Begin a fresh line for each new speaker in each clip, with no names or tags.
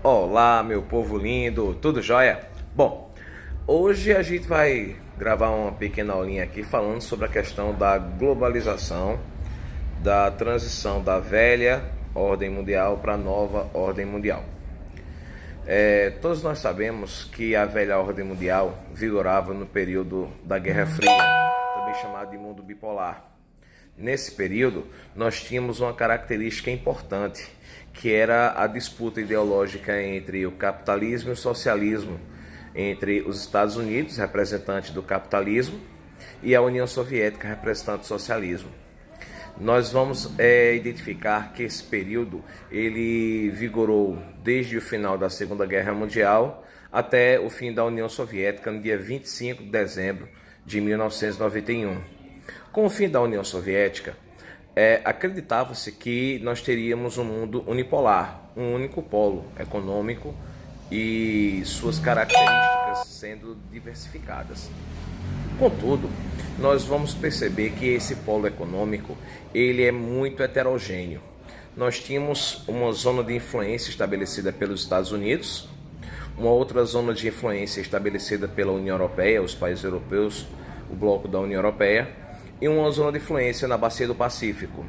Olá, meu povo lindo, tudo jóia? Bom, hoje a gente vai gravar uma pequena aulinha aqui falando sobre a questão da globalização, da transição da velha ordem mundial para a nova ordem mundial. Todos nós sabemos que a velha ordem mundial vigorava no período da Guerra Fria, também chamado de mundo bipolar. Nesse período, nós tínhamos uma característica importante, que era a disputa ideológica entre o capitalismo e o socialismo, entre os Estados Unidos, representante do capitalismo, e a União Soviética, representante do socialismo. Nós vamos identificar que esse período ele vigorou desde o final da Segunda Guerra Mundial até o fim da União Soviética, no dia 25 de dezembro de 1991. Com o fim da União Soviética, acreditava-se que nós teríamos um mundo unipolar, um único polo econômico e suas características sendo diversificadas. Contudo, nós vamos perceber que esse polo econômico ele é muito heterogêneo. Nós tínhamos uma zona de influência estabelecida pelos Estados Unidos, uma outra zona de influência estabelecida pela União Europeia, os países europeus, o bloco da União Europeia, e uma zona de influência na Bacia do Pacífico,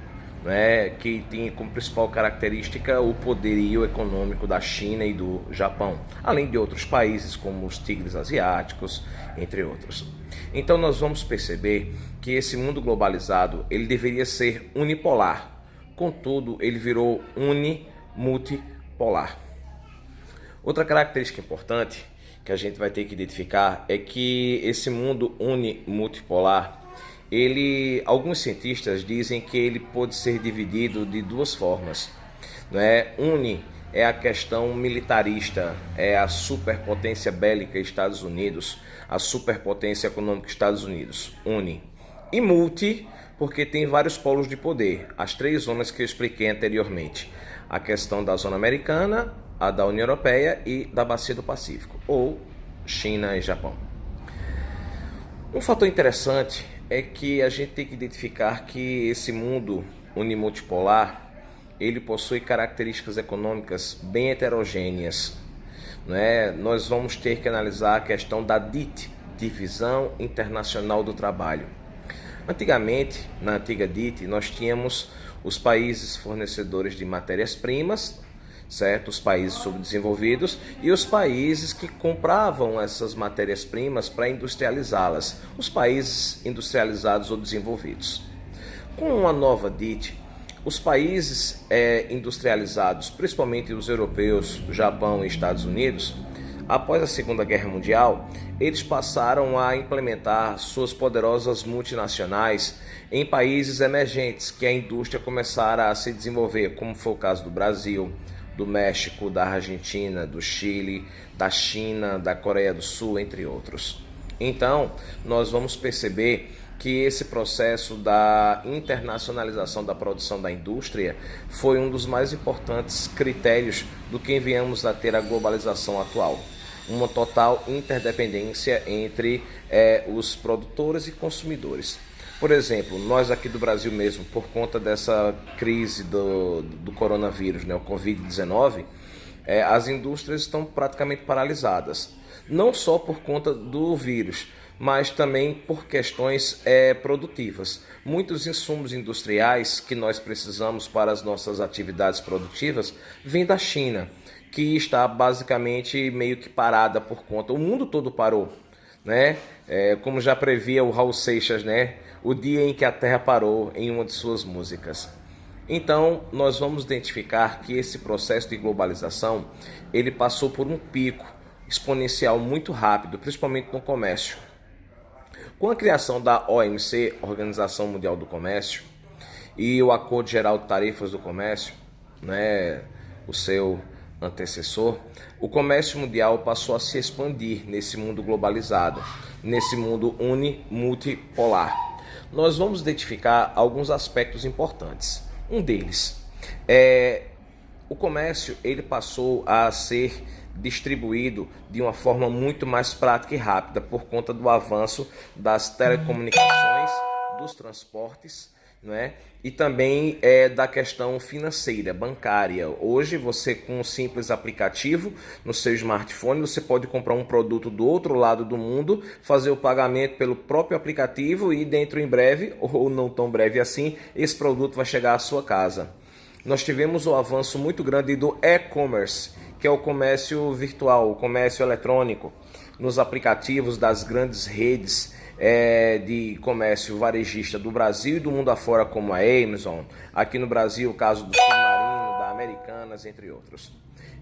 que tinha como principal característica o poderio econômico da China e do Japão, além de outros países como os tigres asiáticos, entre outros. Então nós vamos perceber que esse mundo globalizado ele deveria ser unipolar, contudo ele virou unimultipolar. Outra característica importante que a gente vai ter que identificar é que esse mundo unimultipolar alguns cientistas dizem que ele pode ser dividido de duas formas. Uni é a questão militarista, é a superpotência bélica Estados Unidos, a superpotência econômica Estados Unidos, uni. E multi, porque tem vários polos de poder, as três zonas que eu expliquei anteriormente. A questão da zona americana, a da União Europeia e da Bacia do Pacífico, ou China e Japão. Um fator interessante é que a gente tem que identificar que esse mundo unimultipolar ele possui características econômicas bem heterogêneas. Nós vamos ter que analisar a questão da DIT, Divisão Internacional do Trabalho. Antigamente, na antiga DIT, nós tínhamos os países fornecedores de matérias-primas, certo? Os países subdesenvolvidos e os países que compravam essas matérias-primas para industrializá-las, os países industrializados ou desenvolvidos. Com a nova DIT, os países industrializados, principalmente os europeus, Japão e Estados Unidos, após a Segunda Guerra Mundial, eles passaram a implementar suas poderosas multinacionais em países emergentes que a indústria começara a se desenvolver, como foi o caso do Brasil, do México, da Argentina, do Chile, da China, da Coreia do Sul, entre outros. Então, nós vamos perceber que esse processo da internacionalização da produção da indústria foi um dos mais importantes critérios do que viemos a ter a globalização atual. Uma total interdependência entre os produtores e consumidores. Por exemplo, nós aqui do Brasil mesmo, por conta dessa crise do coronavírus, o Covid-19, as indústrias estão praticamente paralisadas. Não só por conta do vírus, mas também por questões produtivas. Muitos insumos industriais que nós precisamos para as nossas atividades produtivas vêm da China, que está basicamente meio que parada por conta. O mundo todo parou, como já previa o Raul Seixas, o dia em que a Terra parou, em uma de suas músicas. Então, nós vamos identificar que esse processo de globalização, ele passou por um pico exponencial muito rápido, principalmente no comércio. Com a criação da OMC, Organização Mundial do Comércio, e o Acordo Geral de Tarifas do Comércio, o seu antecessor, o comércio mundial passou a se expandir nesse mundo globalizado, nesse mundo unimultipolar. Nós vamos identificar alguns aspectos importantes. Um deles o comércio ele passou a ser distribuído de uma forma muito mais prática e rápida por conta do avanço das telecomunicações, dos transportes, não é? E também da questão financeira, bancária. Hoje você, com um simples aplicativo no seu smartphone, você pode comprar um produto do outro lado do mundo, fazer o pagamento pelo próprio aplicativo e dentro em breve, ou não tão breve assim, esse produto vai chegar à sua casa. Nós tivemos o avanço muito grande do e-commerce, que é o comércio virtual, o comércio eletrônico, nos aplicativos das grandes redes de comércio varejista do Brasil e do mundo afora, como a Amazon, aqui no Brasil o caso do Submarino, da Americanas, entre outros.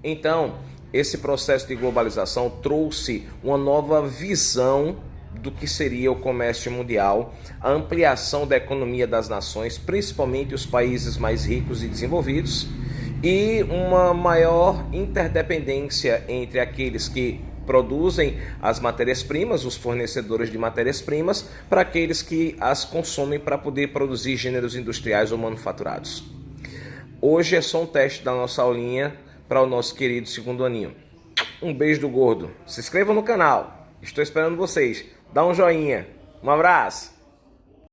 Então, esse processo de globalização trouxe uma nova visão do que seria o comércio mundial, a ampliação da economia das nações, principalmente os países mais ricos e desenvolvidos, e uma maior interdependência entre aqueles que produzem as matérias-primas, os fornecedores de matérias-primas, para aqueles que as consomem para poder produzir gêneros industriais ou manufaturados. Hoje é só um teste da nossa aulinha para o nosso querido segundo aninho. Um beijo do gordo. Se inscrevam no canal. Estou esperando vocês. Dá um joinha. Um abraço.